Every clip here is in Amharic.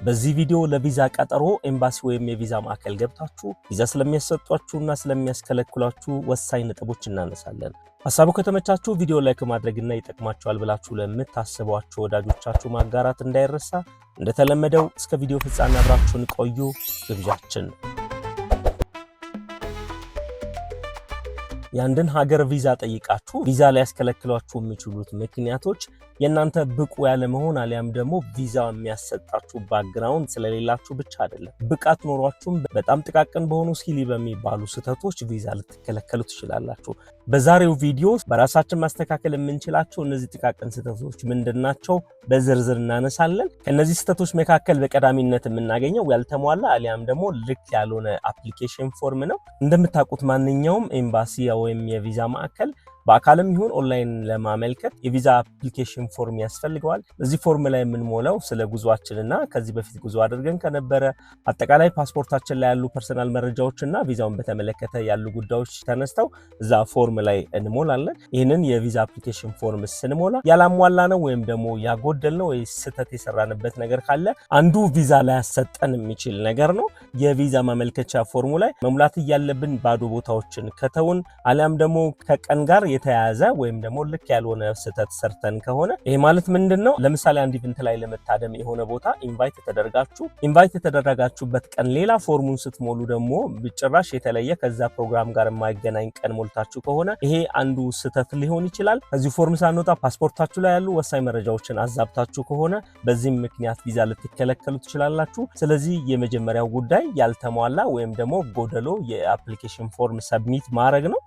በዚህ ቪዲዮ ለቪዛ ቀጠሮ ኤምባሲ ወይም የቪዛ ማዕከል ገብታችሁ ቪዛ ስለሚያሰጧችሁና ስለሚያስከለክሏችሁ ወሳኝ ነጥቦች እናነሳለን። ሐሳቡ ከተመቻችሁ ቪዲዮ ላይክ ማድረግና ይጠቅማችኋል ብላችሁ ለምታስቧቸው ወዳጆቻችሁ ማጋራት እንዳይረሳ። እንደተለመደው እስከ ቪዲዮ ፍጻሜ አብራችሁን ቆዩ ግብዣችን። የአንድን ሀገር ቪዛ ጠይቃችሁ ቪዛ ላይ ያስከለክሏችሁ የሚችሉት ምክንያቶች የናንተ ብቁ ያለ መሆን አሊያም ደግሞ ቪዛው የሚያሰጣችሁ ባክግራውንድ ስለሌላችሁ ብቻ አይደለም። ብቃት ኖሯችሁም በጣም ጥቃቅን በሆኑ ሲሊ በሚባሉ ስህተቶች ቪዛ ልትከለከሉ ትችላላችሁ። በዛሬው ቪዲዮ በራሳችን ማስተካከል የምንችላቸው እነዚህ ጥቃቅን ስህተቶች ምንድናቸው በዝርዝር እናነሳለን። ከነዚህ ስህተቶች መካከል በቀዳሚነት የምናገኘው ያልተሟላ አሊያም ደግሞ ልክ ያልሆነ አፕሊኬሽን ፎርም ነው። እንደምታውቁት ማንኛውም ኤምባሲ ወይም የቪዛ ማዕከል በአካልም ይሁን ኦንላይን ለማመልከት የቪዛ አፕሊኬሽን ፎርም ያስፈልገዋል። በዚህ ፎርም ላይ የምንሞላው ስለ ጉዟችንና ከዚህ በፊት ጉዞ አድርገን ከነበረ አጠቃላይ ፓስፖርታችን ላይ ያሉ ፐርሰናል መረጃዎችና ቪዛውን በተመለከተ ያሉ ጉዳዮች ተነስተው እዛ ፎርም ላይ እንሞላለን። ይህንን የቪዛ አፕሊኬሽን ፎርም ስንሞላ ያላሟላ ነው ወይም ደግሞ ያጎደል ነው ወይ ስህተት የሰራንበት ነገር ካለ አንዱ ቪዛ ላይ ያሰጠን የሚችል ነገር ነው። የቪዛ ማመልከቻ ፎርሙ ላይ መሙላት ያለብን ባዶ ቦታዎችን ከተውን አሊያም ደግሞ ከቀን ጋር የተያያዘ ወይም ደግሞ ልክ ያልሆነ ስህተት ሰርተን ከሆነ ይሄ ማለት ምንድነው? ለምሳሌ አንድ ኢቨንት ላይ ለመታደም የሆነ ቦታ ኢንቫይት የተደረጋችሁበት ቀን ሌላ ፎርሙን ስትሞሉ ደግሞ በጭራሽ የተለየ ከዛ ፕሮግራም ጋር የማይገናኝ ቀን ሞልታችሁ ከሆነ ይሄ አንዱ ስህተት ሊሆን ይችላል። ከዚህ ፎርም ሳንወጣ ፓስፖርታችሁ ላይ ያሉ ወሳኝ መረጃዎችን አዛብታችሁ ከሆነ በዚህም ምክንያት ቪዛ ልትከለከሉ ትችላላችሁ። ስለዚህ የመጀመሪያው ጉዳይ ያልተሟላ ወይም ደግሞ ጎደሎ የአፕሊኬሽን ፎርም ሰብሚት ማድረግ ነው።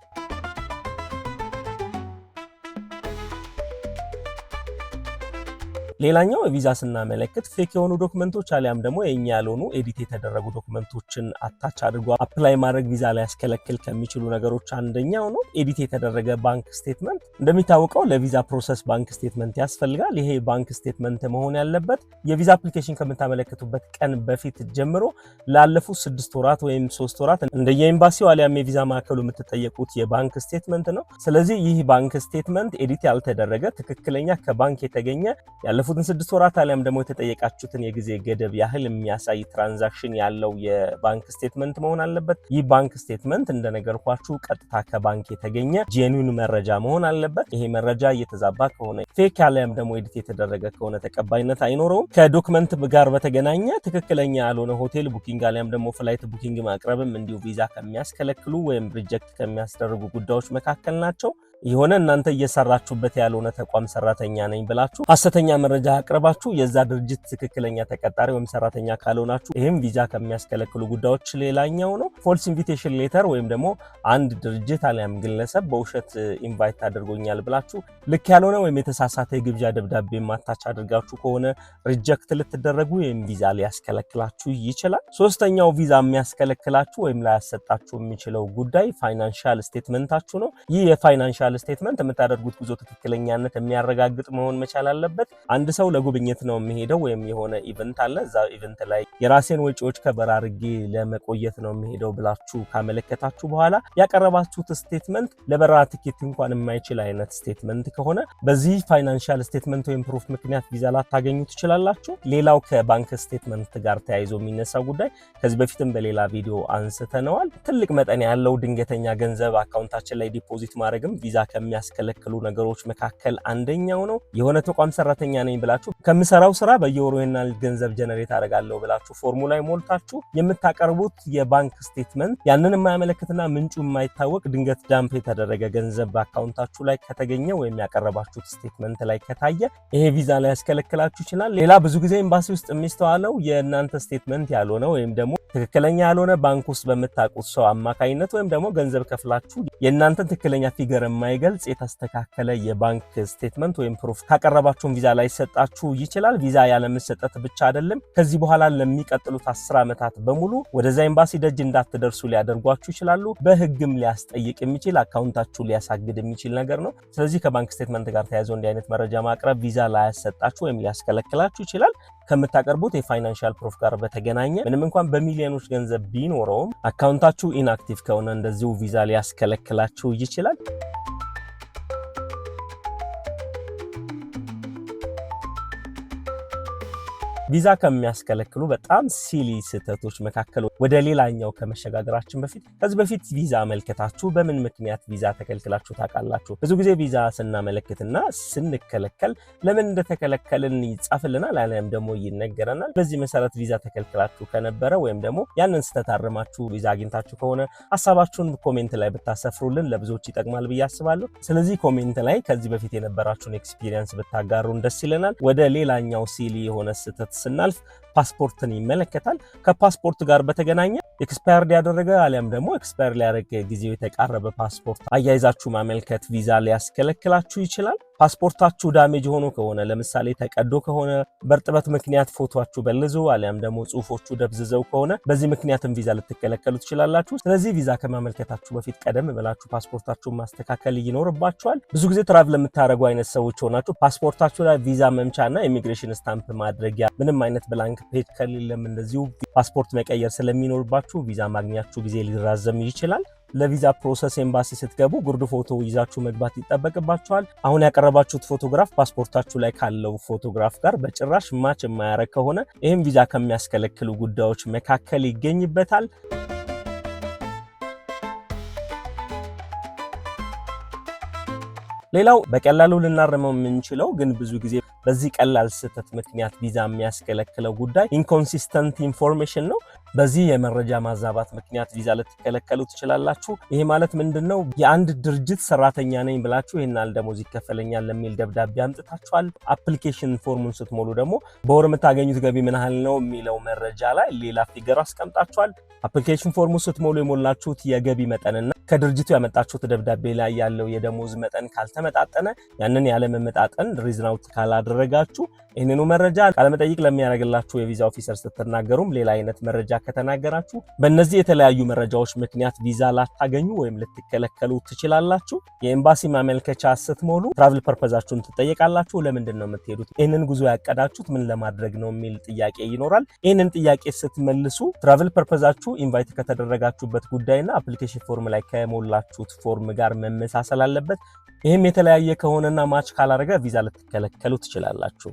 ሌላኛው ቪዛ ስናመለክት ፌክ የሆኑ ዶክመንቶች አሊያም ደግሞ የኛ ያልሆኑ ኤዲት የተደረጉ ዶክመንቶችን አታች አድርጎ አፕላይ ማድረግ ቪዛ ላይ ያስከለክል ከሚችሉ ነገሮች አንደኛው ነው። ኤዲት የተደረገ ባንክ ስቴትመንት። እንደሚታወቀው ለቪዛ ፕሮሰስ ባንክ ስቴትመንት ያስፈልጋል። ይሄ ባንክ ስቴትመንት መሆን ያለበት የቪዛ አፕሊኬሽን ከምታመለክቱበት ቀን በፊት ጀምሮ ላለፉት 6 ወራት ወይም 3 ወራት እንደየኤምባሲው አሊያም የቪዛ ማዕከሉ የምትጠየቁት የባንክ ስቴትመንት ነው። ስለዚህ ይህ ባንክ ስቴትመንት ኤዲት ያልተደረገ ትክክለኛ ከባንክ የተገኘ ያለፉትን 6 ወራት አሊያም ደግሞ የተጠየቃችሁትን የጊዜ ገደብ ያህል የሚያሳይ ትራንዛክሽን ያለው የባንክ ስቴትመንት መሆን አለበት። ይህ ባንክ ስቴትመንት እንደነገርኳችሁ ቀጥታ ከባንክ የተገኘ ጄኒዩን መረጃ መሆን አለበት። ይሄ መረጃ እየተዛባ ከሆነ ፌክ አሊያም ደግሞ ኤዲት የተደረገ ከሆነ ተቀባይነት አይኖረውም። ከዶክመንት ጋር በተገናኘ ትክክለኛ ያልሆነ ሆቴል ቡኪንግ አሊያም ደግሞ ፍላይት ቡኪንግ ማቅረብም እንዲሁ ቪዛ ከሚያስከለክሉ ወይም ሪጀክት ከሚያስደርጉ ጉዳዮች መካከል ናቸው። የሆነ እናንተ እየሰራችሁበት ያልሆነ ተቋም ሰራተኛ ነኝ ብላችሁ ሐሰተኛ መረጃ አቅርባችሁ የዛ ድርጅት ትክክለኛ ተቀጣሪ ወይም ሰራተኛ ካልሆናችሁ ይሄም ቪዛ ከሚያስከለክሉ ጉዳዮች ሌላኛው ነው። ፎልስ ኢንቪቴሽን ሌተር ወይም ደግሞ አንድ ድርጅት አሊያም ግለሰብ በውሸት ኢንቫይት አድርጎኛል ብላችሁ ልክ ያልሆነ ወይም የተሳሳተ የግብዣ ደብዳቤ ማታች አድርጋችሁ ከሆነ ሪጀክት ልትደረጉ ወይም ቪዛ ሊያስከለክላችሁ ይችላል። ሶስተኛው ቪዛ የሚያስከለክላችሁ ወይም ላያሰጣችሁ የሚችለው ጉዳይ ፋይናንሻል ስቴትመንታችሁ ነው። ይህ የፋይናንሻል ስቴትመንት የምታደርጉት ጉዞ ትክክለኛነት የሚያረጋግጥ መሆን መቻል አለበት። አንድ ሰው ለጉብኝት ነው የሚሄደው ወይም የሆነ ኢቨንት አለ፣ እዛ ኢቨንት ላይ የራሴን ወጪዎች ከበር አድርጌ ለመቆየት ነው የሚሄደው ብላችሁ ካመለከታችሁ በኋላ ያቀረባችሁት ስቴትመንት ለበረራ ቲኬት እንኳን የማይችል አይነት ስቴትመንት ከሆነ በዚህ ፋይናንሻል ስቴትመንት ወይም ፕሩፍ ምክንያት ቪዛ ላታገኙ ትችላላችሁ። ሌላው ከባንክ ስቴትመንት ጋር ተያይዞ የሚነሳው ጉዳይ ከዚህ በፊትም በሌላ ቪዲዮ አንስተነዋል። ትልቅ መጠን ያለው ድንገተኛ ገንዘብ አካውንታችን ላይ ዲፖዚት ማድረግም ቪዛ ከሚያስከለክሉ ነገሮች መካከል አንደኛው ነው። የሆነ ተቋም ሰራተኛ ነኝ ብላችሁ ከምሰራው ስራ በየወሩ ይናል ገንዘብ ጀነሬት አደርጋለሁ ብላችሁ ፎርሙ ላይ ሞልታችሁ የምታቀርቡት የባንክ ስቴትመንት ያንን የማያመለክትና ምንጩ የማይታወቅ ድንገት ዳምፕ የተደረገ ገንዘብ በአካውንታችሁ ላይ ከተገኘ ወይም ያቀረባችሁት ስቴትመንት ላይ ከታየ ይሄ ቪዛ ላይ ያስከለክላችሁ ይችላል። ሌላ ብዙ ጊዜ ኤምባሲ ውስጥ የሚስተዋለው የእናንተ ስቴትመንት ያልሆነ ወይም ደግሞ ትክክለኛ ያልሆነ ባንክ ውስጥ በምታውቁት ሰው አማካኝነት ወይም ደግሞ ገንዘብ ከፍላችሁ የእናንተን ትክክለኛ ፊገር የማይገልጽ የተስተካከለ የባንክ ስቴትመንት ወይም ፕሩፍ ካቀረባችሁን ቪዛ ላይ ሰጣችሁ ይችላል። ቪዛ ያለመሰጠት ብቻ አይደለም፣ ከዚህ በኋላ ለሚቀጥሉት 10 ዓመታት በሙሉ ወደዛ ኤምባሲ ደጅ እንዳትደርሱ ሊያደርጓችሁ ይችላሉ። በህግም ሊያስጠይቅ የሚችል አካውንታችሁ ሊያሳግድ የሚችል ነገር ነው። ስለዚህ ከባንክ ስቴትመንት ጋር ተያይዞ እንዲህ አይነት መረጃ ማቅረብ ቪዛ ላይ ያሰጣችሁ ወይም ሊያስከለክላችሁ ይችላል። ከምታቀርቡት የፋይናንሻል ፕሩፍ ጋር በተገናኘ ምንም እንኳን በሚሊዮኖች ገንዘብ ቢኖረውም አካውንታችሁ ኢንአክቲቭ ከሆነ እንደዚሁ ቪዛ ሊያስከለክላችሁ ይችላል። ቪዛ ከሚያስከለክሉ በጣም ሲሊ ስህተቶች መካከል ወደ ሌላኛው ከመሸጋገራችን ከዚህ በፊት ቪዛ አመልከታችሁ በምን ምክንያት ቪዛ ተከልክላችሁ ታውቃላችሁ? ብዙ ጊዜ ቪዛ ስናመለክትና ስንከለከል ለምን እንደተከለከልን ይጻፍልናል አሊያም ደግሞ ይነገረናል። በዚህ መሰረት ቪዛ ተከልክላችሁ ከነበረ ወይም ደግሞ ያንን ስተታረማችሁ ቪዛ አግኝታችሁ ከሆነ ሐሳባችሁን ኮሜንት ላይ ብታሰፍሩልን ለብዙዎች ይጠቅማል ብዬ አስባለሁ። ስለዚህ ኮሜንት ላይ ከዚህ በፊት የነበራችሁን ኤክስፒሪየንስ ብታጋሩን ደስ ይለናል። ወደ ሌላኛው ሲሊ የሆነ ስህተት ስናልፍ ፓስፖርትን ይመለከታል። ከፓስፖርት ጋር በተገናኘ ኤክስፓየርድ ያደረገ አሊያም ደግሞ ኤክስፓየር ሊያደርግ ጊዜው የተቃረበ ፓስፖርት አያይዛችሁ ማመልከት ቪዛ ሊያስከለክላችሁ ይችላል። ፓስፖርታችሁ ዳሜጅ ሆኖ ከሆነ ለምሳሌ ተቀዶ ከሆነ በርጥበት ምክንያት ፎቶአችሁ በልዞ አሊያም ደግሞ ጽሁፎቹ ደብዝዘው ከሆነ በዚህ ምክንያትም ቪዛ ልትከለከሉ ትችላላችሁ። ስለዚህ ቪዛ ከማመልከታችሁ በፊት ቀደም ብላችሁ ፓስፖርታችሁን ማስተካከል ይኖርባችኋል። ብዙ ጊዜ ትራቭል የምታደርጉ አይነት ሰዎች ሆናችሁ ፓስፖርታችሁ ላይ ቪዛ መምቻና ኢሚግሬሽን ስታምፕ ማድረጊያ ምንም አይነት ብላንክ ፔጅ ከሌለም እንደዚሁ ፓስፖርት መቀየር ስለሚኖርባችሁ ቪዛ ማግኛችሁ ጊዜ ሊራዘም ይችላል። ለቪዛ ፕሮሰስ ኤምባሲ ስትገቡ ጉርድ ፎቶ ይዛችሁ መግባት ይጠበቅባችኋል። አሁን ያቀረባችሁት ፎቶግራፍ ፓስፖርታችሁ ላይ ካለው ፎቶግራፍ ጋር በጭራሽ ማች የማያረግ ከሆነ ይህም ቪዛ ከሚያስከለክሉ ጉዳዮች መካከል ይገኝበታል። ሌላው በቀላሉ ልናረመው የምንችለው ግን ብዙ ጊዜ በዚህ ቀላል ስህተት ምክንያት ቪዛ የሚያስከለክለው ጉዳይ ኢንኮንሲስተንት ኢንፎርሜሽን ነው። በዚህ የመረጃ ማዛባት ምክንያት ቪዛ ልትከለከሉ ትችላላችሁ። ይሄ ማለት ምንድነው? የአንድ ድርጅት ሰራተኛ ነኝ ብላችሁ ይሄናል ደሞዝ ይከፈለኛል ለሚል ደብዳቤ አምጥታችኋል። አፕሊኬሽን ፎርሙን ስትሞሉ ደግሞ በወር የምታገኙት ገቢ ምን ያህል ነው የሚለው መረጃ ላይ ሌላ ፊገር አስቀምጣችኋል። አፕሊኬሽን ፎርሙን ስትሞሉ የሞላችሁት የገቢ መጠንና ከድርጅቱ ያመጣችሁት ደብዳቤ ላይ ያለው የደሞዝ መጠን ካልተመጣጠነ ያንን ያለመመጣጠን ሪዝን አውት ካላደረጋችሁ ይህንኑ መረጃ ቃለመጠይቅ ለሚያደርግላችሁ የቪዛ ኦፊሰር ስትናገሩም ሌላ አይነት መረጃ ከተናገራችሁ በእነዚህ የተለያዩ መረጃዎች ምክንያት ቪዛ ላታገኙ ወይም ልትከለከሉ ትችላላችሁ። የኤምባሲ ማመልከቻ ስትሞሉ ትራቭል ፐርፐዛችሁን ትጠየቃላችሁ። ለምንድን ነው የምትሄዱት? ይህንን ጉዞ ያቀዳችሁት ምን ለማድረግ ነው የሚል ጥያቄ ይኖራል። ይህንን ጥያቄ ስትመልሱ ትራቭል ፐርፐዛችሁ ኢንቫይት ከተደረጋችሁበት ጉዳይና አፕሊኬሽን ፎርም ላይ ከሞላችሁት ፎርም ጋር መመሳሰል አለበት። ይህም የተለያየ ከሆነና ማች ካላረገ ቪዛ ልትከለከሉ ትችላላችሁ።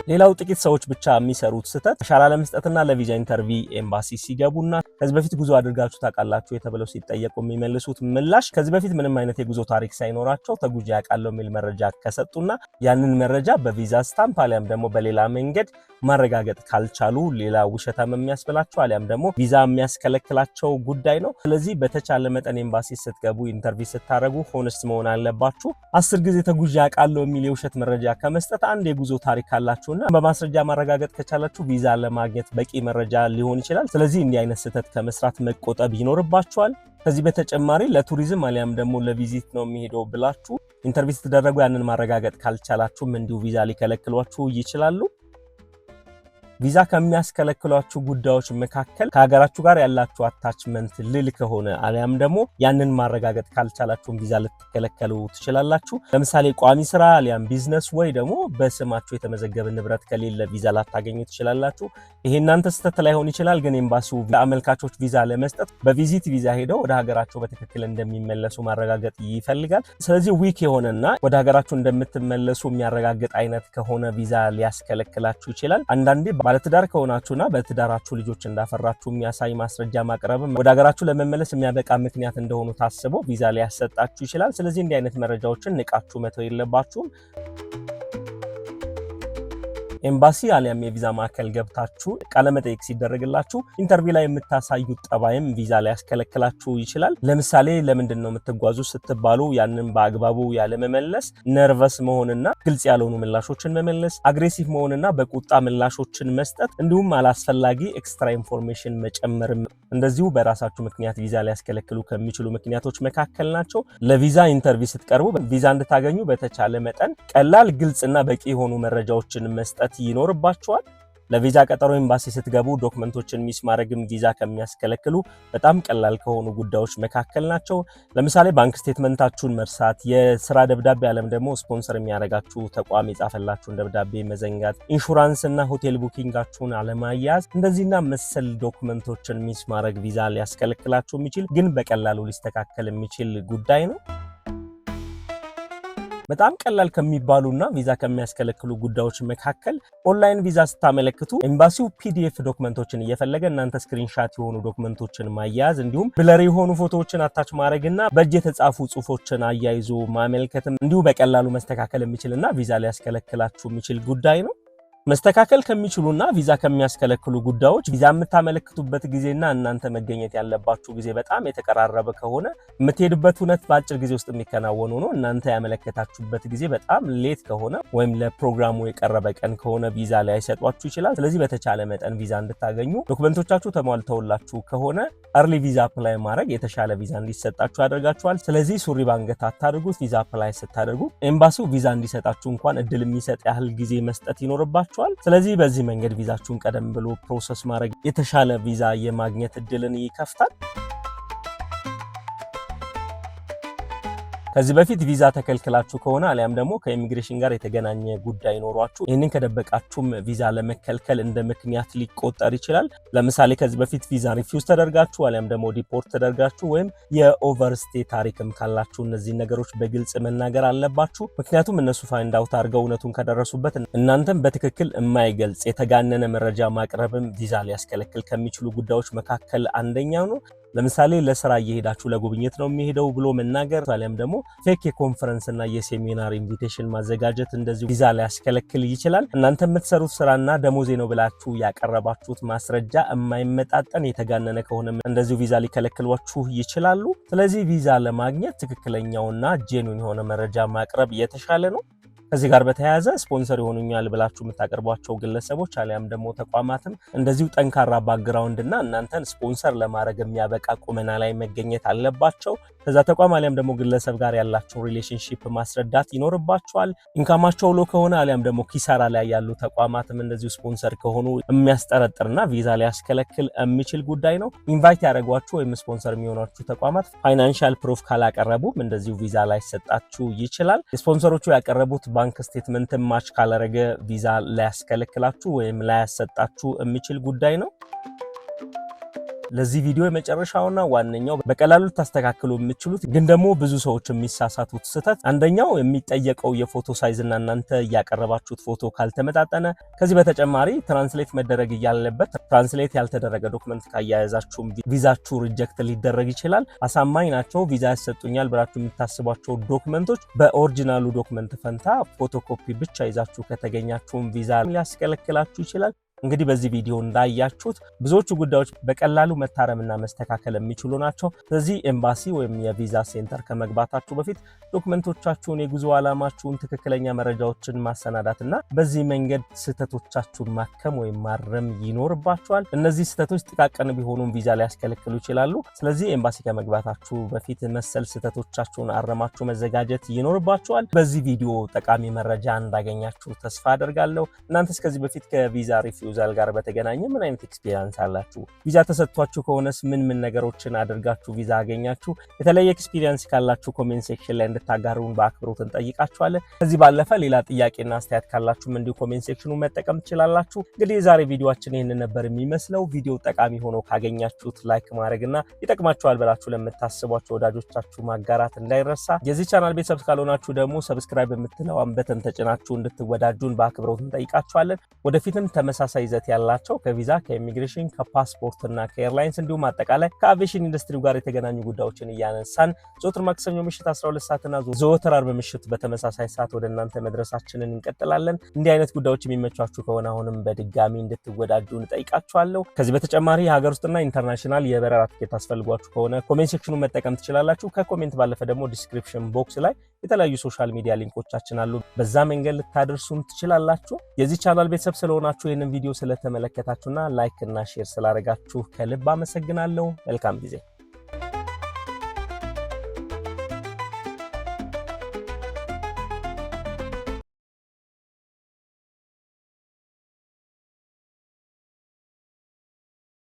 ሌላው ጥቂት ሰዎች ብቻ የሚሰሩት ስህተት አሻራ ለመስጠትና ለቪዛ ኢንተርቪው ኤምባሲ ሲገቡና ከዚህ በፊት ጉዞ አድርጋችሁ ታውቃላችሁ የተብለው ሲጠየቁ የሚመልሱት ምላሽ ከዚህ በፊት ምንም አይነት የጉዞ ታሪክ ሳይኖራቸው ተጉዤ አውቃለሁ የሚል መረጃ ከሰጡና ያንን መረጃ በቪዛ ስታምፕ አሊያም ደግሞ በሌላ መንገድ ማረጋገጥ ካልቻሉ ሌላ ውሸታም የሚያስብላቸው አሊያም ደግሞ ቪዛ የሚያስከለክላቸው ጉዳይ ነው። ስለዚህ በተቻለ መጠን ኤምባሲ ስትገቡ ኢንተርቪው ስታደርጉ ሆነስት መሆን አለባችሁ። 10 ጊዜ ተጉዤ አውቃለሁ የሚል የውሸት መረጃ ከመስጠት አንድ የጉዞ ታሪክ ካላችሁና በማስረጃ ማረጋገጥ ከቻላችሁ ቪዛ ለማግኘት በቂ መረጃ ሊሆን ይችላል። ስለዚህ እንዲህ አይነት ስህተት ከመስራት መቆጠብ ይኖርባችኋል። ከዚህ በተጨማሪ ለቱሪዝም አሊያም ደግሞ ለቪዚት ነው የሚሄደው ብላችሁ ኢንተርቪው ስትደረጉ ያንን ማረጋገጥ ካልቻላችሁም እንዲሁ ቪዛ ሊከለክሏችሁ ይችላሉ። ቪዛ ከሚያስከለክሏችሁ ጉዳዮች መካከል ከሀገራችሁ ጋር ያላችሁ አታችመንት ልል ከሆነ አሊያም ደግሞ ያንን ማረጋገጥ ካልቻላችሁ ቪዛ ልትከለከሉ ትችላላችሁ። ለምሳሌ ቋሚ ስራ አሊያም ቢዝነስ ወይ ደግሞ በስማችሁ የተመዘገበ ንብረት ከሌለ ቪዛ ላታገኙ ትችላላችሁ። ይሄ እናንተ ስህተት ላይሆን ይችላል፣ ግን ኤምባሲው ለአመልካቾች ቪዛ ለመስጠት በቪዚት ቪዛ ሄደው ወደ ሀገራቸው በትክክል እንደሚመለሱ ማረጋገጥ ይፈልጋል። ስለዚህ ዊክ የሆነና ወደ ሀገራችሁ እንደምትመለሱ የሚያረጋግጥ አይነት ከሆነ ቪዛ ሊያስከለክላችሁ ይችላል። አንዳንዴ ባለትዳር ከሆናችሁና በትዳራችሁ ልጆች እንዳፈራችሁ የሚያሳይ ማስረጃ ማቅረብም ወደ ሀገራችሁ ለመመለስ የሚያበቃ ምክንያት እንደሆኑ ታስቦ ቪዛ ሊያሰጣችሁ ይችላል። ስለዚህ እንዲህ አይነት መረጃዎችን ንቃችሁ መተው የለባችሁም። ኤምባሲ አሊያም የቪዛ ማዕከል ገብታችሁ ቃለመጠይቅ ሲደረግላችሁ ኢንተርቪው ላይ የምታሳዩት ጠባይም ቪዛ ሊያስከለክላችሁ ይችላል። ለምሳሌ ለምንድን ነው የምትጓዙ ስትባሉ ያንን በአግባቡ ያለመመለስ፣ ነርቨስ መሆንና ግልጽ ያልሆኑ ምላሾችን መመለስ፣ አግሬሲቭ መሆንና በቁጣ ምላሾችን መስጠት እንዲሁም አላስፈላጊ ኤክስትራ ኢንፎርሜሽን መጨመርም እንደዚሁ በራሳችሁ ምክንያት ቪዛ ሊያስከለክሉ ከሚችሉ ምክንያቶች መካከል ናቸው። ለቪዛ ኢንተርቪው ስትቀርቡ ቪዛ እንድታገኙ በተቻለ መጠን ቀላል፣ ግልጽና በቂ የሆኑ መረጃዎችን መስጠት ይኖርባችኋል። ለቪዛ ቀጠሮ ኤምባሲ ስትገቡ ዶክመንቶችን ሚስ ማድረግም ቪዛ ከሚያስከለክሉ በጣም ቀላል ከሆኑ ጉዳዮች መካከል ናቸው። ለምሳሌ ባንክ ስቴትመንታችሁን መርሳት፣ የስራ ደብዳቤ አለም ደግሞ ስፖንሰር የሚያደርጋችሁ ተቋም የጻፈላችሁን ደብዳቤ መዘንጋት፣ ኢንሹራንስ እና ሆቴል ቡኪንጋችሁን አለማያዝ፣ እንደዚህና መሰል ዶክመንቶችን ሚስ ማድረግ ቪዛ ሊያስከለክላችሁ የሚችል ግን በቀላሉ ሊስተካከል የሚችል ጉዳይ ነው። በጣም ቀላል ከሚባሉና ቪዛ ከሚያስከለክሉ ጉዳዮች መካከል ኦንላይን ቪዛ ስታመለክቱ ኤምባሲው ፒዲኤፍ ዶክመንቶችን እየፈለገ እናንተ ስክሪንሻት የሆኑ ዶክመንቶችን ማያያዝ እንዲሁም ብለር የሆኑ ፎቶዎችን አታች ማድረግና በእጅ የተጻፉ ጽሁፎችን አያይዞ ማመልከትም እንዲሁ በቀላሉ መስተካከል የሚችልና ቪዛ ሊያስከለክላችሁ የሚችል ጉዳይ ነው። መስተካከል ከሚችሉና ቪዛ ከሚያስከለክሉ ጉዳዮች ቪዛ የምታመለክቱበት ጊዜና እናንተ መገኘት ያለባችሁ ጊዜ በጣም የተቀራረበ ከሆነ የምትሄዱበት ሁነት በአጭር ጊዜ ውስጥ የሚከናወኑ ነው። እናንተ ያመለከታችሁበት ጊዜ በጣም ሌት ከሆነ ወይም ለፕሮግራሙ የቀረበ ቀን ከሆነ ቪዛ ላይ አይሰጧችሁ ይችላል። ስለዚህ በተቻለ መጠን ቪዛ እንድታገኙ ዶክመንቶቻችሁ ተሟልተውላችሁ ከሆነ early ቪዛ አፕላይ ማድረግ የተሻለ ቪዛ እንዲሰጣችሁ ያደርጋችኋል። ስለዚህ ሱሪ ባንገት አታድርጉት። ቪዛ አፕላይ ስታደርጉ ኤምባሲው ቪዛ እንዲሰጣችሁ እንኳን እድል የሚሰጥ ያህል ጊዜ መስጠት ይኖርባችኋል። ስለዚህ በዚህ መንገድ ቪዛችሁን ቀደም ብሎ ፕሮሰስ ማድረግ የተሻለ ቪዛ የማግኘት እድልን ይከፍታል። ከዚህ በፊት ቪዛ ተከልክላችሁ ከሆነ አሊያም ደግሞ ከኢሚግሬሽን ጋር የተገናኘ ጉዳይ ኖሯችሁ ይህንን ከደበቃችሁም ቪዛ ለመከልከል እንደ ምክንያት ሊቆጠር ይችላል። ለምሳሌ ከዚህ በፊት ቪዛ ሪፊውዝ ተደርጋችሁ አሊያም ደግሞ ዲፖርት ተደርጋችሁ ወይም የኦቨርስቴ ታሪክም ካላችሁ እነዚህ ነገሮች በግልጽ መናገር አለባችሁ። ምክንያቱም እነሱ ፋይንድ አውት አድርገው እውነቱን ከደረሱበት እናንተም በትክክል የማይገልጽ የተጋነነ መረጃ ማቅረብም ቪዛ ሊያስከለክል ከሚችሉ ጉዳዮች መካከል አንደኛው ነው። ለምሳሌ ለስራ እየሄዳችሁ ለጉብኝት ነው የሚሄደው ብሎ መናገር አሊያም ደግሞ ፌክ የኮንፈረንስ እና የሴሚናር ኢንቪቴሽን ማዘጋጀት እንደዚሁ ቪዛ ሊያስከለክል ይችላል። እናንተ የምትሰሩት ስራና ደሞዜ ነው ብላችሁ ያቀረባችሁት ማስረጃ የማይመጣጠን የተጋነነ ከሆነ እንደዚሁ ቪዛ ሊከለክሏችሁ ይችላሉ። ስለዚህ ቪዛ ለማግኘት ትክክለኛውና ጄኑዊን የሆነ መረጃ ማቅረብ የተሻለ ነው። ከዚህ ጋር በተያያዘ ስፖንሰር ይሆኑኛል ብላችሁ የምታቀርቧቸው ግለሰቦች አሊያም ደግሞ ተቋማትም እንደዚሁ ጠንካራ ባክግራውንድ እና እናንተን ስፖንሰር ለማድረግ የሚያበቃ ቁመና ላይ መገኘት አለባቸው። ከዛ ተቋም አሊያም ደግሞ ግለሰብ ጋር ያላቸው ሪሌሽንሺፕ ማስረዳት ይኖርባቸዋል። ኢንካማቸው ሎ ከሆነ አሊያም ደግሞ ኪሳራ ላይ ያሉ ተቋማትም እንደዚሁ ስፖንሰር ከሆኑ የሚያስጠረጥርና ቪዛ ሊያስከለክል የሚችል ጉዳይ ነው። ኢንቫይት ያደረጓችሁ ወይም ስፖንሰር የሚሆናችሁ ተቋማት ፋይናንሻል ፕሩፍ ካላቀረቡም እንደዚሁ ቪዛ ላይሰጣችሁ ይችላል። ስፖንሰሮቹ ያቀረቡት ባንክ ስቴትመንት ማች ካላረገ ቪዛ ሊያስከለክላችሁ ወይም ላያሰጣችሁ የሚችል ጉዳይ ነው። ለዚህ ቪዲዮ የመጨረሻውና ዋነኛው በቀላሉ ታስተካክሉ የምትችሉት ግን ደግሞ ብዙ ሰዎች የሚሳሳቱት ስህተት አንደኛው የሚጠየቀው የፎቶ ሳይዝ እና እናንተ ያቀረባችሁት ፎቶ ካልተመጣጠነ፣ ከዚህ በተጨማሪ ትራንስሌት መደረግ ያለበት ትራንስሌት ያልተደረገ ዶክመንት ካያያዛችሁ ቪዛችሁ ሪጀክት ሊደረግ ይችላል። አሳማኝ ናቸው ቪዛ ያሰጡኛል ብላችሁ የምታስቧቸው ዶክመንቶች በኦሪጂናሉ ዶክመንት ፈንታ ፎቶኮፒ ብቻ ይዛችሁ ከተገኛችሁም ቪዛ ሊያስከለክላችሁ ይችላል። እንግዲህ በዚህ ቪዲዮ እንዳያችሁት ብዙዎቹ ጉዳዮች በቀላሉ መታረምና መስተካከል የሚችሉ ናቸው። ስለዚህ ኤምባሲ ወይም የቪዛ ሴንተር ከመግባታችሁ በፊት ዶክመንቶቻችሁን፣ የጉዞ ዓላማችሁን፣ ትክክለኛ መረጃዎችን ማሰናዳትና በዚህ መንገድ ስህተቶቻችሁን ማከም ወይም ማረም ይኖርባችኋል። እነዚህ ስህተቶች ጥቃቅን ቢሆኑም ቪዛ ሊያስከለክሉ ይችላሉ። ስለዚህ ኤምባሲ ከመግባታችሁ በፊት መሰል ስህተቶቻችሁን አረማችሁ መዘጋጀት ይኖርባችኋል። በዚህ ቪዲዮ ጠቃሚ መረጃ እንዳገኛችሁ ተስፋ አደርጋለሁ። እናንተስ ከዚህ በፊት ከቪዛ ሪፊውዛል ጋር በተገናኘ ምን አይነት ኤክስፒሪየንስ አላችሁ? ቪዛ ተሰጥቷችሁ ከሆነስ ምን ነገሮችን አድርጋችሁ ቪዛ አገኛችሁ? የተለየ ኤክስፒሪየንስ ካላችሁ ኮሜንት ሴክሽን ላይ እንድታጋሩን በአክብሮት እንጠይቃችኋለን። ከዚህ ባለፈ ሌላ ጥያቄና አስተያየት ካላችሁም እንዲሁ ኮሜንት ሴክሽኑን መጠቀም ትችላላችሁ። እንግዲህ የዛሬ ቪዲዮአችን ይህንን ነበር የሚመስለው። ቪዲዮ ጠቃሚ ሆኖ ካገኛችሁት ላይክ ማድረግና ይጠቅማችኋል ብላችሁ ለምታስቧቸው ወዳጆቻችሁ ማጋራት እንዳይረሳ። የዚህ ቻናል ቤተሰብ ካልሆናችሁ ደግሞ ሰብስክራይብ የምትለዋን በተን ተጭናችሁ እንድትወዳጁን በአክብሮት እንጠይቃችኋለን። ወደፊትም ተመሳሳይ ይዘት ያላቸው ከቪዛ፣ ከኢሚግሬሽን፣ ከፓስፖርት እና ከኤርላይንስ እንዲሁም አጠቃላይ ከአቪዬሽን ኢንዱስትሪ ጋር የተገናኙ ጉዳዮችን እያነሳን ዘወትር ማክሰኞ ምሽት 12 ሰዓትና ዘወትር አርብ ምሽት በተመሳሳይ ሰዓት ወደ እናንተ መድረሳችንን እንቀጥላለን። እንዲህ አይነት ጉዳዮች የሚመቻችሁ ከሆነ አሁንም በድጋሚ እንድትወዳጁ እንጠይቃችኋለሁ። ከዚህ በተጨማሪ የሀገር ውስጥና ኢንተርናሽናል የበረራ ትኬት አስፈልጓችሁ ከሆነ ኮሜንት ሴክሽኑን መጠቀም ትችላላችሁ። ከኮሜንት ባለፈ ደግሞ ዲስክሪፕሽን ቦክስ ላይ የተለያዩ ሶሻል ሚዲያ ሊንኮቻችን አሉ። በዛ መንገድ ልታደርሱን ትችላላችሁ። የዚህ ቻናል ቤተሰብ ስለሆናችሁ ይህንን ቪዲዮ ስለተመለከታችሁና ላይክ እና ሼር ስላደረጋችሁ ከልብ አመሰግናለሁ። መልካም ጊዜ